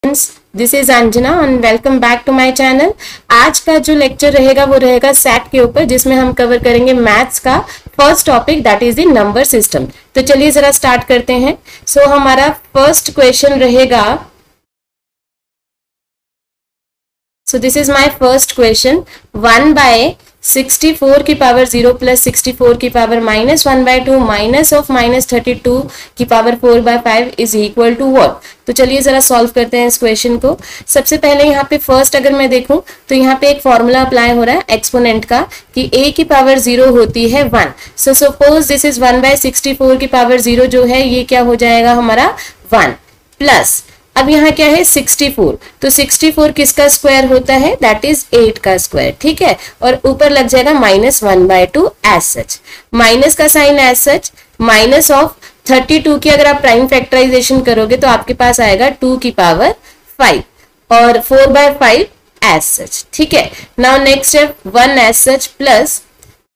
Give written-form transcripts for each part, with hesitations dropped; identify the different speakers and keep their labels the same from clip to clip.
Speaker 1: This is Anjana and welcome back to my channel. आज का जो लेक्चर रहेगा वो रहेगा सैट के ऊपर, जिसमें हम कवर करेंगे मैथ्स का first topic that is the number system. तो चलिए जरा स्टार्ट करते हैं। सो हमारा फर्स्ट क्वेश्चन रहेगा, सो this is my first question, 1/64 की पावर 0 प्लस 64 की पावर -1/2 माइनस ऑफ -32 की power 4/5 is equal to what. तो चलिए जरा सॉल्व करते हैं इस क्वेश्चन को। सबसे पहले यहाँ पे फर्स्ट अगर मैं देखूं तो यहाँ पे एक फॉर्मूला अप्लाई हो रहा है एक्सपोनेंट का कि a की पावर 0 होती है 1। सो सपोज दिस इज 1/64 की पावर 0 जो है ये क्या हो जाएगा हमारा 1 प्लस, अब यहाँ क्या है 64, तो 64 किसका स्क्वायर होता है दैट इज 8 का स्क्वायर, ठीक है। और ऊपर लग जाएगा -1/2 एज सच, माइनस का sign as such, minus of 32 की अगर आप प्राइम फैक्टराइजेशन करोगे तो आपके पास आएगा 2 की पावर 5 और 4/5 एज सच, ठीक है। नाउ नेक्स्ट है 1 एज सच प्लस,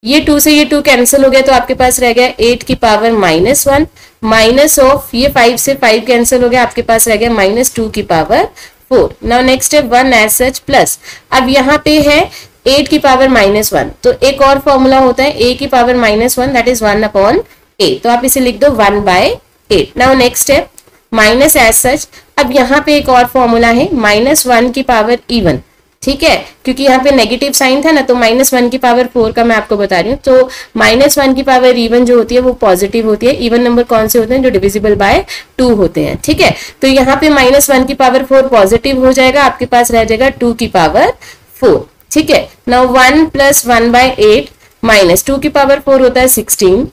Speaker 1: ये 2 से ये 2 कैंसिल हो गया तो आपके पास रह गया 8 की पावर -1 माइनस ऑफ ये 5 से 5 कैंसिल हो गया, आपके पास रह गया -2 की पावर 4। नाउ नेक्स्ट है 1 एज सच प्लस, अब यहाँ पे है 8 की पावर -1, तो एक और फॉर्मूला होता है a की पावर -1 दैट इज 1/a, तो आप इसे लिख दो 1/8। नाउ नेक्स्ट है माइनस एज सच, अब यहाँ पे एक और फॉर्मूला है -1 की पावर इवन, ठीक है, क्योंकि यहाँ पे नेगेटिव साइन था ना, तो -1 की पावर 4 का मैं आपको बता रही हूँ। तो -1 की पावर इवन जो होती है वो पॉजिटिव होती है। इवन नंबर कौन से होते हैं जो डिविजिबल बाय 2 होते हैं, ठीक है। तो यहाँ पे -1 की पावर 4 पॉजिटिव हो जाएगा, आपके पास रह जाएगा 2 की पावर 4, ठीक है। नाउ 1 प्लस 1/8 माइनस 2 की पावर 4 होता है 16।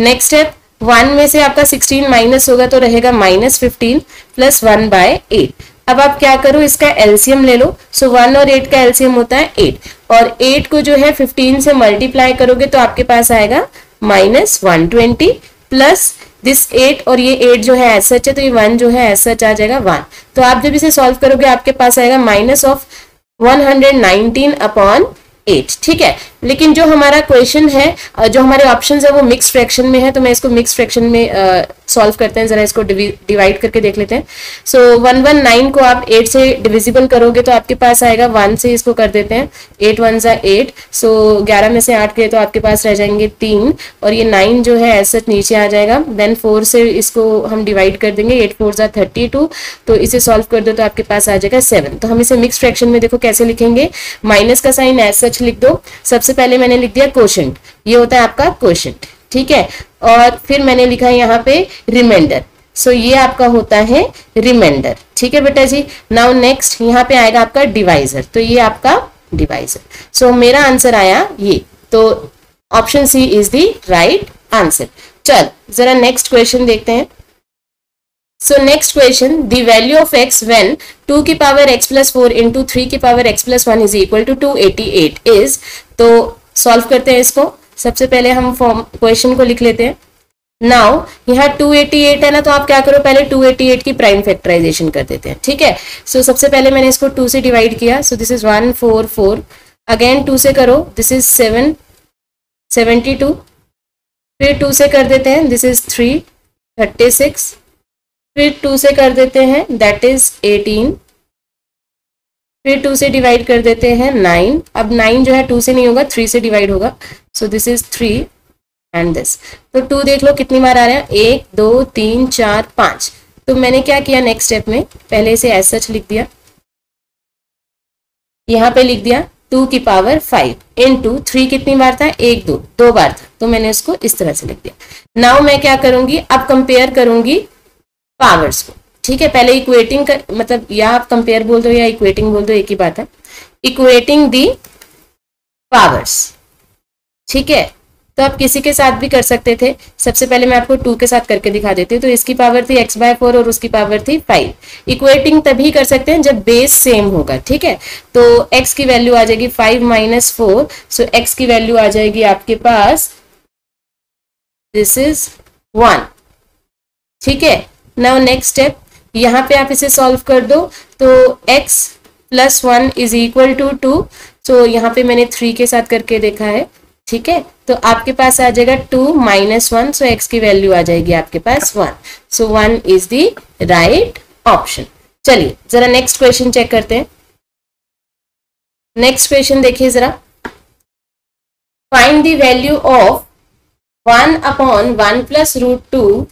Speaker 1: नेक्स्ट है 1 में से आपका 16 माइनस होगा तो रहेगा -15 प्लस 1/8। अब आप क्या करो, इसका एलसीएम ले लो। सो 1 और 8 का एलसीएम होता है 8, और 8 को जो है 15 से मल्टीप्लाई करोगे तो आपके पास आएगा -120 प्लस दिस 8, और ये 8 जो है एज सच है तो ये 1 जो है एज सच आ जाएगा 1। तो आप जब इसे सॉल्व करोगे आपके पास आएगा -119/8, ठीक है। लेकिन जो हमारा क्वेश्चन है, जो हमारे ऑप्शंस है वो मिक्स फ्रैक्शन में है, तो मैं इसको मिक्स फ्रैक्शन में सॉल्व करते हैं, जरा इसको डिवाइड करके देख लेते हैं। सो 119 को आप 8 से डिविजिबल करोगे तो आपके पास आएगा 1 से इसको कर देते हैं, 8 1 ज़ा 8, सो 11 में से 8 गए तो आपके पास रह जाएंगे 3, और ये 9 जो है ऐसा नीचे आ जाएगा। देन 4 से इसको हम डिवाइड कर देंगे, 8 4 ज़ा 32, तो इसे सॉल्व कर दो तो आपके पास आ जाएगा 7। तो हम इसे मिक्स फ्रैक्शन में देखो कैसे लिखेंगे, माइनस का साइन एज सच लिख दो। सबसे पहले मैंने लिख दिया क्वोशंट, ये होता है आपका क्वोशंट, ठीक है। और फिर मैंने लिखा है यहाँ पे रिमाइंडर, सो ये आपका होता है रिमाइंडर, ठीक है बेटा जी। नाउ नेक्स्ट यहाँ पे आएगा आपका डिवाइजर, तो ये आपका डिवाइजर। सो मेरा आंसर आया ये, तो option C is the right answer. चल जरा नेक्स्ट क्वेश्चन देखते हैं। So next question, the value of x when 2 की पावर x plus 4 into 3 की power x plus 1 is equal to 288 is, तो सॉल्व करते हैं इसको। सबसे पहले हम क्वेश्चन को लिख लेते हैं। नाउ यहाँ 288 है ना, तो आप क्या करो पहले 288 की प्राइम फैक्टराइजेशन कर देते हैं, ठीक है। सो सबसे पहले मैंने इसको 2 से डिवाइड किया, सो दिस इज 144, अगेन 2 से करो, दिस इज 772, फिर 2 से कर देते हैं, दिस इज 336, फिर 2 से कर देते हैं दैट इज 18, फिर 2 से डिवाइड कर देते हैं 9। अब 9 जो है 2 से नहीं होगा, 3 से डिवाइड होगा, सो दिस इज 3 एंड दिस। तो 2 देख लो कितनी बार आ रहा है, 1 2 3 4 5। तो मैंने क्या किया नेक्स्ट स्टेप में, पहले इसे एज सच लिख दिया, यहाँ पे लिख दिया 2 की पावर 5 इंटू 3 कितनी बार था, 1 2 बार था, तो मैंने इसको इस तरह से लिख दिया। नाउ मैं क्या करूंगी, अब कंपेयर करूंगी पावर्स को, ठीक है। पहले इक्वेटिंग कर, मतलब या आप कंपेयर बोल दो या इक्वेटिंग बोल दो, एक ही बात है। इक्वेटिंग दी पावर्स, ठीक है। तो आप किसी के साथ भी कर सकते थे। सबसे पहले मैं आपको 2 के साथ करके दिखा देती हूँ। तो इसकी पावर थी x/4 और उसकी पावर थी 5। इक्वेटिंग तभी कर सकते हैं जब बेस सेम होगा, ठीक है। तो x की वैल्यू आ जाएगी 5 - 4, सो x की वैल्यू आ जाएगी आपके पास, दिस इज 1, ठीक है। नाउ नेक्स्ट स्टेप, यहाँ पे आप इसे सॉल्व कर दो, तो x + 1 इज इक्वल टू 2, सो यहाँ पे मैंने 3 के साथ करके देखा है, ठीक है। तो आपके पास आ जाएगा 2 - 1, सो x की वैल्यू आ जाएगी आपके पास 1, सो 1 इज द राइट ऑप्शन। चलिए जरा नेक्स्ट क्वेश्चन चेक करते हैं। नेक्स्ट क्वेश्चन देखिए जरा, find the value of 1/1 plus √2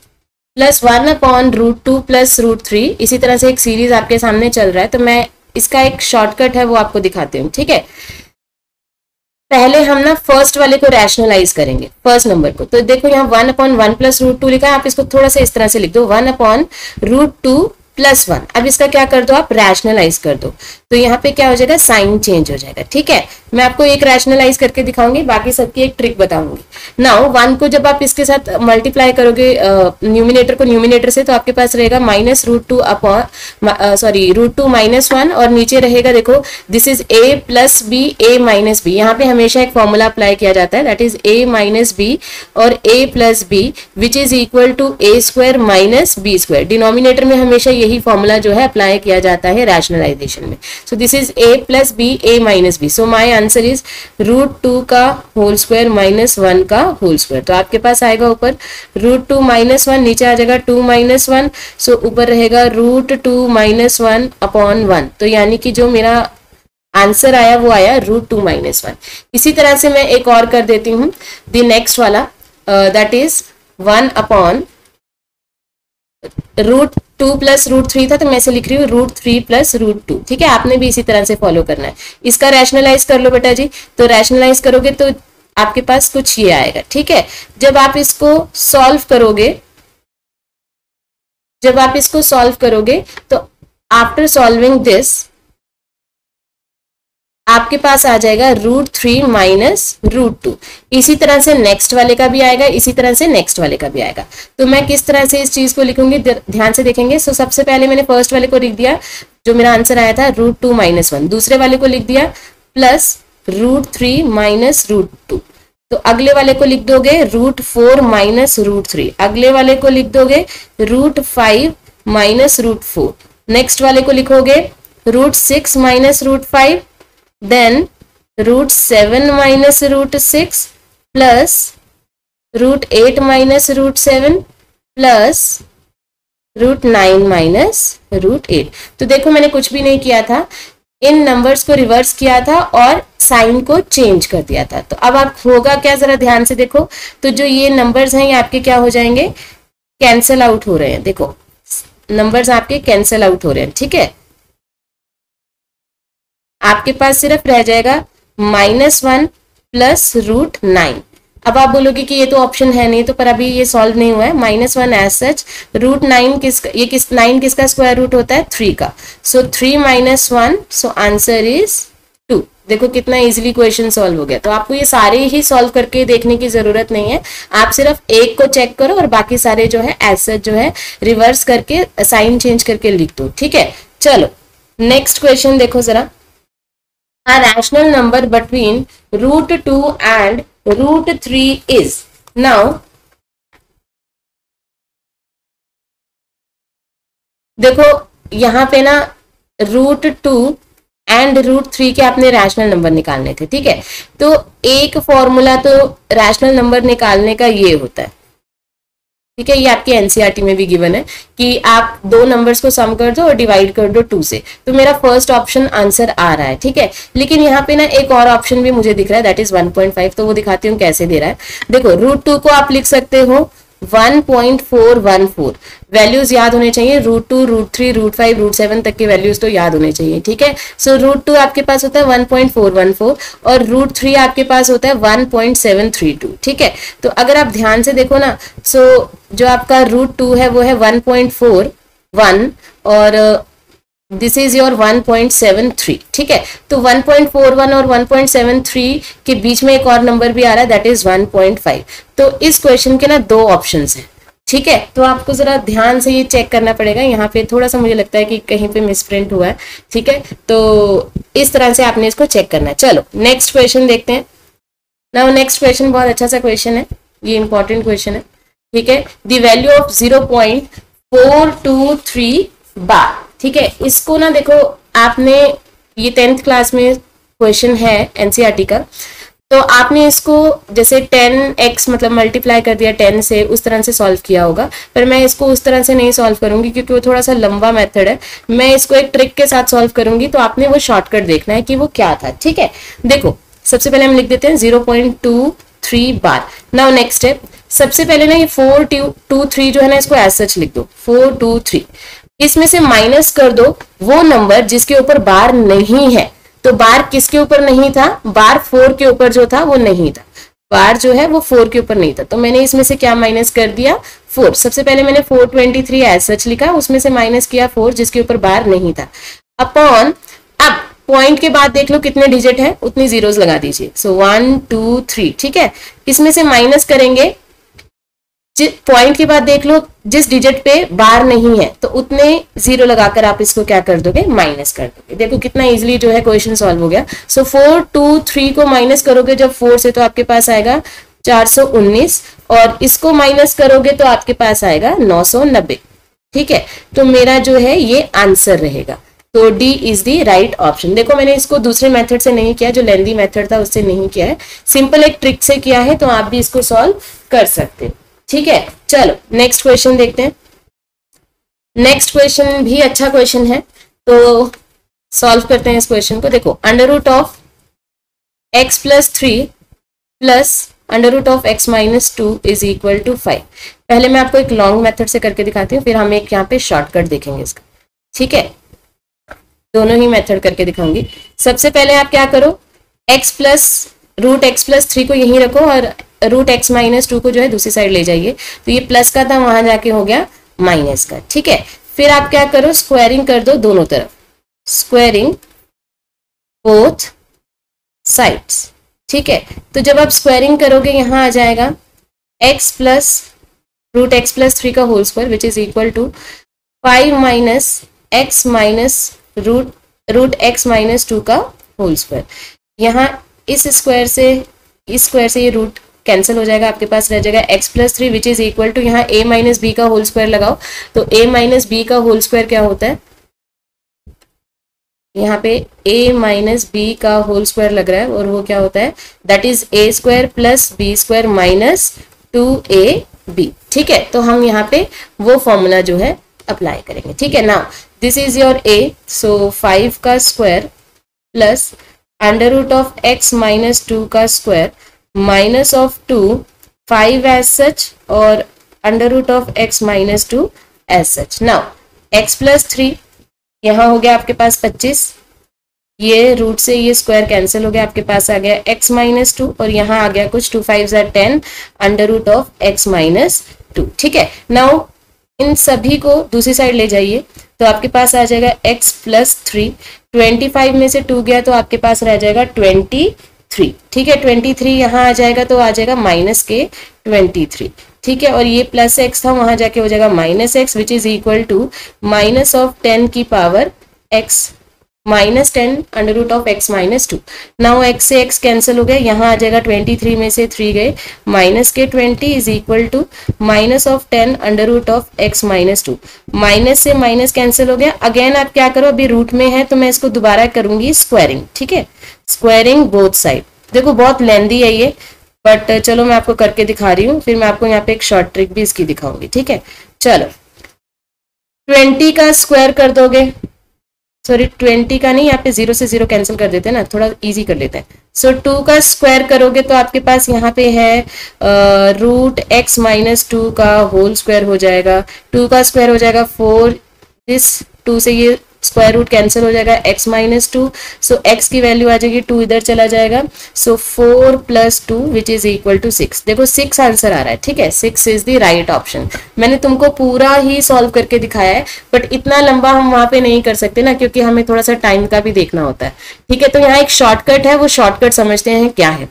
Speaker 1: plus 1/√2 plus √3। इसी तरह से एक सीरीज आपके सामने चल रहा है, तो मैं इसका एक शॉर्टकट है वो आपको दिखाती हूँ, ठीक है। पहले हम ना फर्स्ट वाले को रैशनलाइज करेंगे, फर्स्ट नंबर को। तो देखो यहाँ 1/1 प्लस √2 लिखा है, आप इसको थोड़ा सा इस तरह से लिख दो, 1/√2 प्लस 1। अब इसका क्या कर दो, आप रैशनलाइज कर दो, तो यहाँ पे क्या हो जाएगा, साइन चेंज हो जाएगा, ठीक है। मैं आपको एक रैशनलाइज करके दिखाऊंगी, बाकी सबकी एक ट्रिक बताऊंगी। नाउ 1 को जब आप इसके साथ मल्टीप्लाई करोगे न्यूमिनेटर को न्यूमिनेटर से, तो आपके पास रहेगा -√2 √2 -1, और नीचे रहेगा देखो this is a plus B a minus B. यहाँ पे हमेशा एक फॉर्मूला अप्लाई किया जाता है, that is a minus B और a plus B which is equal to a² minus b²। Denominator में हमेशा यही फॉर्मूला जो है अप्लाई किया जाता है रैशनलाइजेशन में। So this is a plus B a minus B. So my answer is √2 का होल स्क्वायर माइनस 1 का होल स्क्वायर। तो आपके पास आएगा ऊपर √2 -1, नीचे आ जाएगा 2 - 1, सो ऊपर रहेगा √2 - 1/1। तो यानी कि जो मेरा आंसर आया वो आया √2 - 1। इसी तरह से मैं एक और कर देती हूँ, द नेक्स्ट वाला दैट इज 1/√2 प्लस √3 था, तो मैं इसे लिख रही हूँ √3 प्लस √2, ठीक है। आपने भी इसी तरह से फॉलो करना है। इसका रैशनलाइज कर लो बेटा जी, तो रैशनलाइज करोगे तो आपके पास कुछ ये आएगा, ठीक है। जब आप इसको सॉल्व करोगे तो आफ्टर सॉल्विंग दिस आपके पास आ जाएगा √3 माइनस √2। इसी तरह से नेक्स्ट वाले का भी आएगा, इसी तरह से नेक्स्ट वाले का भी आएगा। तो मैं किस तरह से इस चीज को लिखूंगी, ध्यान से देखेंगे। सो सबसे पहले मैंने फर्स्ट वाले को लिख दिया, जो मेरा आंसर आया था √2 - 1। दूसरे वाले को लिख दिया प्लस √3 माइनस √2। तो अगले वाले को लिख दोगे √4 माइनस √3। अगले वाले को लिख दोगे √5 माइनस √4। नेक्स्ट वाले को लिखोगे √6 minus √5, then √7 minus √6 plus √8 minus √7 plus √9 minus √8। तो देखो मैंने कुछ भी नहीं किया था, इन नंबर्स को रिवर्स किया था और साइन को चेंज कर दिया था। तो अब आप होगा क्या, जरा ध्यान से देखो। तो जो ये नंबर्स हैं ये आपके क्या हो जाएंगे, कैंसिल आउट हो रहे हैं। देखो नंबर्स आपके कैंसिल आउट हो रहे हैं, ठीक है। आपके पास सिर्फ रह जाएगा -1 प्लस √9। अब आप बोलोगे कि ये तो ऑप्शन है नहीं, तो पर अभी ये सॉल्व नहीं हुआ है। -1 एज सच, √9 9 किसका स्क्वायर रूट होता है, 3 का। सो 3 - 1, सो आंसर इज 2। देखो कितना इजीली क्वेश्चन सॉल्व हो गया। तो आपको ये सारे ही सॉल्व करके देखने की जरूरत नहीं है, आप सिर्फ एक को चेक करो और बाकी सारे जो है एज सच जो है रिवर्स करके साइन चेंज करके लिख दो, ठीक है। चलो नेक्स्ट क्वेश्चन देखो जरा। A rational number between √2 and √3 is। Now देखो यहाँ पे ना √2 एंड √3 के आपने रैशनल नंबर निकालने थे, ठीक है। तो एक फॉर्मूला तो रैशनल नंबर निकालने का ये होता है, ठीक है। ये आपके एनसीईआरटी में भी गिवन है कि आप दो नंबर्स को सम कर दो और डिवाइड कर दो 2 से। तो मेरा फर्स्ट ऑप्शन आंसर आ रहा है, ठीक है। लेकिन यहाँ पे ना एक और ऑप्शन भी मुझे दिख रहा है, दैट इज 1.5। तो वो दिखाती हूँ कैसे दे रहा है। देखो √2 को आप लिख सकते हो 1.414। वैल्यूज याद होने चाहिए, √2 √3 √5 √7 तक के वैल्यूज तो याद होने चाहिए, ठीक है। सो √2 आपके पास होता है 1.414 और √3 आपके पास होता है 1.732, ठीक है। तो अगर आप ध्यान से देखो ना, सो जो आपका √2 है वो है 1.41 और दिस इज योर 1.73, ठीक है। तो 1.41 और 1.73 के बीच में एक और नंबर भी आ रहा है, दैट इज 1.5। तो इस क्वेश्चन के ना दो ऑप्शंस हैं, ठीक है। तो आपको जरा ध्यान से ये चेक करना पड़ेगा। यहाँ पे थोड़ा सा मुझे लगता है कि कहीं पे मिसप्रिंट हुआ है, ठीक है। तो इस तरह से आपने इसको चेक करना है। चलो नेक्स्ट क्वेश्चन देखते हैं। नाउ नेक्स्ट क्वेश्चन बहुत अच्छा सा क्वेश्चन है, ये इंपॉर्टेंट क्वेश्चन है, ठीक है। द वैल्यू ऑफ 0.423 बार, ठीक है। इसको ना देखो आपने, ये 10th क्लास में क्वेश्चन है एनसीईआरटी का। तो आपने इसको जैसे 10x मतलब मल्टीप्लाई कर दिया 10 से, उस तरह से सॉल्व किया होगा, पर मैं इसको उस तरह से नहीं सॉल्व करूंगी क्योंकि वो थोड़ा सा लंबा मेथड है। मैं इसको एक ट्रिक के साथ सॉल्व करूंगी, तो आपने वो शॉर्टकट देखना है कि वो क्या था। ठीक है, देखो सबसे पहले हम लिख देते हैं 0.23 बार। नाउ नेक्स्ट स्टेप, सबसे पहले ना ये 423 जो है ना, इसको एज सच लिख दो 423। इसमें से माइनस कर दो वो नंबर जिसके ऊपर बार नहीं है। तो बार किसके ऊपर नहीं था? बार 4 के ऊपर जो था वो नहीं था, बार जो है वो 4 के ऊपर नहीं था। तो मैंने इसमें से क्या माइनस कर दिया? 4। सबसे पहले मैंने 423 एज सच लिखा, उसमें से माइनस किया 4 जिसके ऊपर बार नहीं था, अपॉन, अब पॉइंट के बाद देख लो कितने डिजिट है, उतनी जीरोस लगा दीजिए। सो 1 2 3। ठीक है, इसमें से माइनस करेंगे, पॉइंट के बाद देख लो जिस डिजिट पे बार नहीं है तो उतने जीरो लगाकर आप इसको क्या कर दोगे? माइनस कर दोगे। देखो कितना इजीली जो है क्वेश्चन सॉल्व हो गया। सो 423 को माइनस करोगे जब 4 से, तो आपके पास आएगा 419, और इसको माइनस करोगे तो आपके पास आएगा 990। ठीक है, तो मेरा जो है ये आंसर रहेगा। तो D is the right option. देखो मैंने इसको दूसरे मेथड से नहीं किया, जो लेंदी मेथड था उससे नहीं किया है, सिंपल एक ट्रिक से किया है, तो आप भी इसको सॉल्व कर सकते हो। ठीक है, चलो नेक्स्ट क्वेश्चन देखते हैं। नेक्स्ट क्वेश्चन भी अच्छा क्वेश्चन है, तो सॉल्व करते हैं इस क्वेश्चन को। देखो under root of x plus 3 plus under root of x minus 2 is equal to 5। पहले मैं आपको एक लॉन्ग मेथड से करके दिखाती हूँ, फिर हम एक यहाँ पे शॉर्टकट देखेंगे इसका। ठीक है, दोनों ही मेथड करके दिखाऊंगी। सबसे पहले आप क्या करो, रूट एक्स प्लस 3 को यहीं रखो और रूट x माइनस 2 को जो है दूसरी साइड ले जाइए। तो ये प्लस का था, वहां जाके हो गया माइनस का। ठीक है, फिर आप क्या करो, स्क्वायरिंग कर दो दोनों तरफ, स्क्वायरिंग बोथ साइड्स। ठीक है, तो जब आप स्क्वायरिंग करोगे यहां आ जाएगा x plus root X plus 3 का whole square which is equal to 5 minus X minus root X minus 2 का होल स्क्वायर। यहाँ इस स्क्वायर से ये रूट कैंसिल हो जाएगा, आपके पास रह जाएगा x plus 3 which is equal to, यहाँ a माइनस बी का होल स्क्वायर लगाओ। तो a माइनस बी का होल स्क्वायर क्या होता है? यहाँ पे a माइनस बी का होल स्क्वायर लग रहा है, और वो क्या होता है? That is a square plus B square minus 2ab। ठीक है, तो हम यहाँ पे वो फॉर्मूला जो है अप्लाई करेंगे। ठीक है, now this is your a, so 5 का square plus under root of x minus 2 का square minus of 2 5 as such, और under root of x minus 2 as such. Now x plus 3 यहाँ हो गया आपके पास 25, ये रूट से ये स्क्वायर कैंसिल हो गया, आपके पास आ गया x माइनस 2, और यहाँ आ गया कुछ 2 5 10 under root of x minus 2। ठीक है, नाउ इन सभी को दूसरी साइड ले जाइए, तो आपके पास आ जाएगा x प्लस 3, 25 में से 2 गया तो आपके पास रह जाएगा 23। ठीक है, 23 यहाँ आ जाएगा तो आ जाएगा माइनस के 23। ठीक है, और ये प्लस x था, वहां जाके हो जाएगा minus x which is equal to minus of 10 की power x minus 10 under root of x minus 2। Now x से x कैंसिल हो गया, यहाँ आ जाएगा 23 में से 3 गए, माइनस के 20 is equal to minus of 10 under root of x minus 2। Minus से माइनस कैंसिल हो गया। अगेन आप क्या करो, अभी रूट में है तो मैं इसको दोबारा करूंगी स्क्वायरिंग। ठीक है, स्क्वायरिंग बोथ साइड। देखो बहुत लेंदी है ये, बट चलो मैं आपको करके दिखा रही हूँ, फिर मैं आपको यहाँ पे एक शॉर्ट ट्रिक भी इसकी दिखाऊंगी। ठीक है, चलो 20 का स्क्वायर कर दोगे, सॉरी 20 का नहीं, यहाँ पे 0 से 0 कैंसिल कर देते हैं ना, थोड़ा इजी कर लेते हैं। सो 2 का स्क्वायर करोगे तो आपके पास यहाँ पे है रूट x माइनस 2 का होल स्क्वायर हो जाएगा, 2 का स्क्वायर हो जाएगा 4, दिस 2 से ये स्क्वायर रूट कैंसिल हो जाएगा x माइनस 2, सो x की वैल्यू आ जाएगी 2 इधर चला जाएगा, so 4 plus 2 which is equal to 6। देखो 6 आंसर आ रहा है। ठीक है, 6 इज द राइट ऑप्शन। मैंने तुमको पूरा ही सॉल्व करके दिखाया है, बट इतना लंबा हम वहां पे नहीं कर सकते ना, क्योंकि हमें थोड़ा सा टाइम का भी देखना होता है। ठीक है, तो यहाँ एक शॉर्टकट है, वो शॉर्टकट समझते हैं क्या है।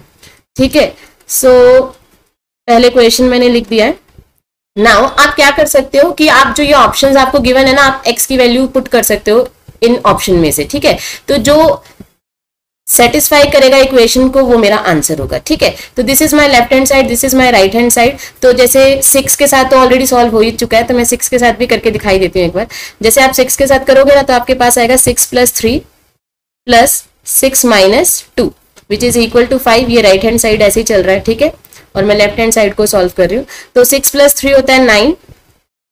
Speaker 1: ठीक है, सो पहले क्वेश्चन मैंने लिख दिया है। नाउ आप क्या कर सकते हो कि आप जो ये ऑप्शंस आपको गिवन है ना, आप x की वैल्यू पुट कर सकते हो इन ऑप्शन में से। ठीक है, तो जो सेटिस्फाई करेगा इक्वेशन को वो मेरा आंसर होगा। ठीक है, तो this is my left hand side, this is my right hand side. तो जैसे 6 के साथ तो ऑलरेडी सॉल्व हो ही चुका है, तो मैं 6 के साथ भी करके दिखाई देती हूँ एक बार। जैसे आप 6 के साथ करोगे ना, तो आपके पास आएगा 6 plus 3 plus 6 minus 2 which is equal to 5। ये राइट हैंड साइड ऐसे ही चल रहा है, ठीक है, और मैं लेफ्ट हैंड साइड को सॉल्व कर रही हूँ। तो 6 + 3 होता है 9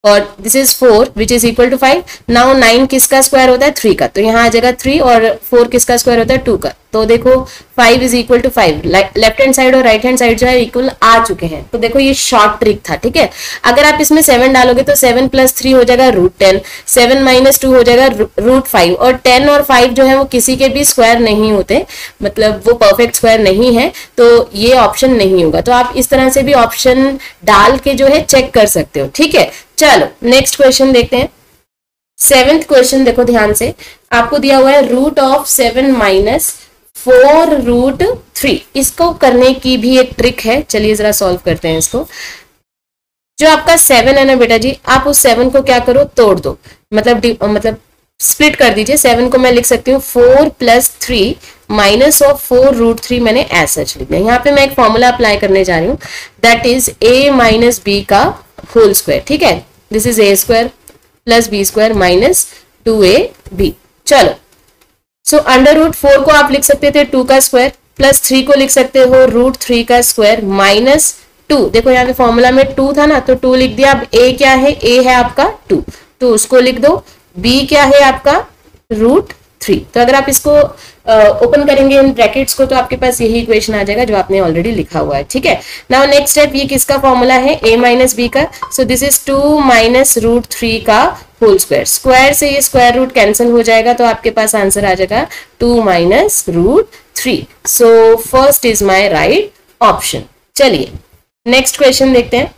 Speaker 1: और this is 4 which is equal to 5। Now 9 किसका स्क्वायर होता है? 3 का, तो यहाँ आ जाएगा 3 और 4 किसका स्क्वायर होता है? 2 का। तो देखो 5 इज equal to 5, left hand side और राइट हैंड साइड जो है इक्वल आ चुके हैं। तो देखो ये शॉर्ट ट्रिक था, ठीक है। अगर आप इसमें 7 डालोगे तो 7 + 3 हो जाएगा √10, 7 - 2 हो जाएगा √5, और 10 और 5 जो है वो किसी के भी स्क्वायर नहीं होते, मतलब वो परफेक्ट स्क्वायर नहीं है, तो ये ऑप्शन नहीं होगा। तो आप इस तरह से भी ऑप्शन डाल के जो है चेक कर सकते हो, ठीक है। चलो नेक्स्ट क्वेश्चन देखते हैं। 7th क्वेश्चन देखो ध्यान से, आपको दिया हुआ है √7 - 4√3। इसको करने की भी एक ट्रिक है, चलिए जरा सॉल्व करते हैं इसको। जो आपका 7 है ना बेटा जी, आप उस 7 को क्या करो, तोड़ दो, मतलब स्प्लिट कर दीजिए। 7 को मैं लिख सकती हूँ 4 + 3 - 4√3, मैंने ऐसा लिख दिया। यहाँ पे मैं एक फॉर्मूला अप्लाई करने जा रही हूँ, दैट इज a - b का होल स्क्वायर, ठीक है। This is a² + b² - 2ab। चलो, सो √4 को आप लिख सकते थे 2 का स्क्वायर, प्लस 3 को लिख सकते हो √3 का स्क्वायर -2। देखो यहाँ पे फॉर्मूला में 2 था ना, तो 2 लिख दिया। अब a क्या है? a है आपका 2, तो उसको लिख दो। b क्या है आपका? √3। तो अगर आप इसको ओपन करेंगे इन ब्रैकेट्स को, तो आपके पास यही इक्वेशन आ जाएगा जो आपने ऑलरेडी लिखा हुआ है, ठीक है। नाउ नेक्स्ट स्टेप, ये किसका फॉर्मूला है? a - b का। सो दिस इज 2 - √3 का होल स्क्वायर। स्क्वायर से ये स्क्वायर रूट कैंसिल हो जाएगा, तो आपके पास आंसर आ जाएगा 2 - √3। So first is my right option. चलिए नेक्स्ट क्वेश्चन देखते हैं।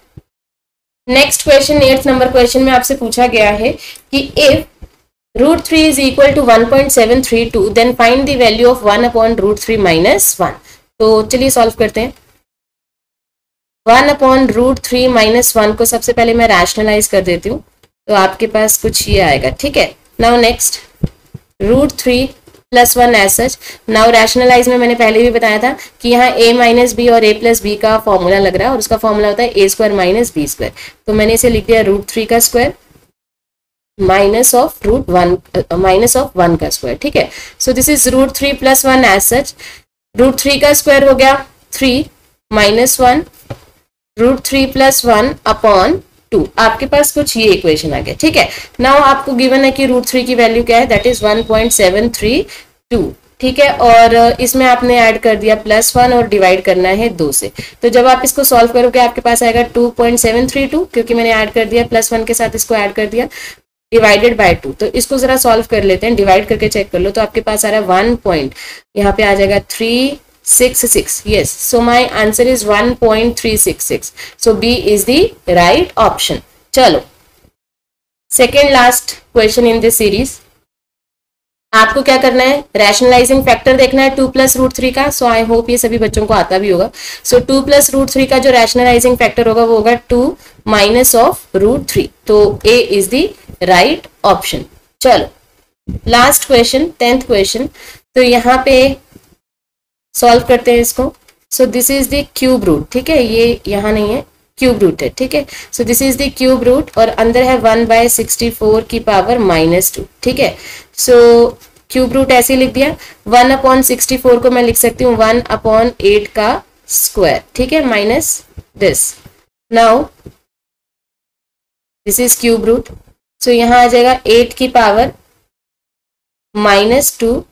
Speaker 1: Next question 8th number question में आपसे पूछा गया है कि if √3 is equal to 1.732, then find the value of 1/√3 - 1। तो चलिए सॉल्व करते हैं। 1/√3 - 1 को सबसे पहले मैं रैशनलाइज कर देती हूँ, तो आपके पास कुछ ये आएगा, ठीक है। Now next √3 + 1 as such. Now rationalise में मैंने पहले भी बताया था कि यहाँ a - b और a + b का फॉर्मूला लग रहा है, और उसका फॉर्मूला होता है a² - b²। तो मैंने इसे लिख दिया √3 का स्क्वायर -1 का स्क्वायर, ठीक है। So this is √3 + 1 as such. √3 का स्क्वायर हो गया 3 - 1 √3 + 1 अपॉन 2। आपके पास कुछ ये इक्वेशन आ गया, ठीक है। नाउ आपको गिवन है कि √3 की वैल्यू क्या है, दैट इज 1.732, ठीक है। और इसमें आपने ऐड कर दिया +1 और डिवाइड करना है 2 से। तो जब आप इसको सॉल्व करोगे आपके पास आएगा 2.732, क्योंकि मैंने ऐड कर दिया +1 के साथ, इसको ऐड कर दिया, डिवाइडेड बाय 2। तो इसको जरा सॉल्व कर लेते हैं, डिवाइड करके चेक कर लो। तो आपके पास आ रहा है 1 पॉइंट, यहाँ पे आ जाएगा 366। Yes, so my answer is 1.366। So B is the right option. चलो second last question in this series. आपको क्या करना है? रैशनलाइजिंग फैक्टर देखना है 2 + √3 का। सो आई होप ये सभी बच्चों को आता भी होगा। सो 2 + √3 का जो रैशनलाइजिंग फैक्टर होगा वो होगा 2 - √3। तो A is the right option. चलो लास्ट क्वेश्चन 10th क्वेश्चन। तो यहाँ पे सॉल्व करते हैं इसको। So this is the cube root, ठीक है, ये यहाँ नहीं है, क्यूब रूट है, ठीक है। So this is the cube root और अंदर है 1/64 की पावर -2, ठीक है। सो क्यूब रूट ऐसे लिख दिया। 1/64 को मैं लिख सकती हूँ 1/8 का स्क्वायर, ठीक है, minus this. Now this is cube root. So यहाँ आ जाएगा 8 की पावर -2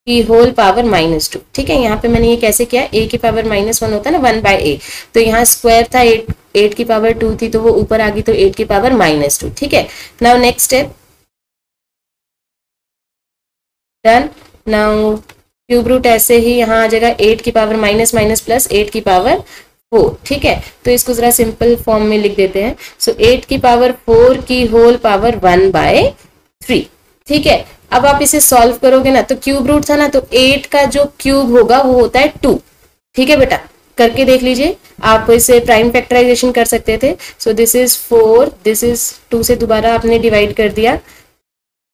Speaker 1: की होल पावर -2, ठीक है। यहाँ पे मैंने ये कैसे किया, a की पावर -1 होता है ना 1/a, तो यहाँ स्क्वायर था 8 की पावर 2 थी, तो वो ऊपर आ गई, तो 8 की पावर -2, ठीक है। Now next step done. Now cube root ऐसे ही यहाँ आ जाएगा 8 की पावर -, प्लस 8 की पावर 4, ठीक है। तो इसको जरा सिंपल फॉर्म में लिख देते हैं। सो 8 की पावर 4 की होल पावर 1/3, ठीक है। अब आप इसे सॉल्व करोगे ना, तो क्यूब रूट था ना, तो 8 का जो क्यूब होगा वो होता है 2, ठीक है बेटा, करके देख लीजिए। आप इसे प्राइम फैक्टराइजेशन कर सकते थे। सो दिस इज 4, दिस इज 2 से दोबारा आपने डिवाइड कर दिया।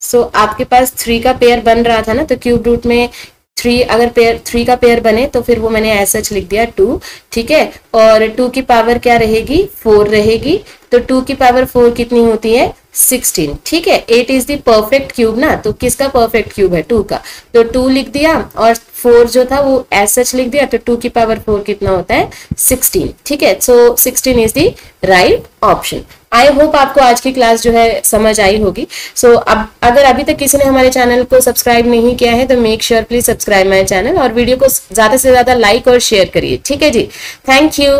Speaker 1: सो आपके पास 3 का पेयर बन रहा था ना, तो क्यूब रूट में 3 अगर 3 का पेयर बने तो फिर वो मैंने ऐसा लिख दिया 2, ठीक है। और 2 की पावर क्या रहेगी, 4 रहेगी, तो 2 की पावर 4 कितनी होती है 16। ठीक है, 8 इज द परफेक्ट क्यूब ना, तो किसका परफेक्ट क्यूब है 2 का, तो 2 लिख दिया और 4 जो था वो एज सच लिख दिया, तो 2 की पावर 4 कितना होता है 16। ठीक है, सो 16 is the right option. I hope आपको आज की क्लास जो है समझ आई होगी। सो अब अगर अभी तक किसी ने हमारे चैनल को सब्सक्राइब नहीं किया है तो make sure please subscribe my channel और वीडियो को ज्यादा से ज्यादा लाइक और शेयर करिए। ठीक है जी, थैंक यू।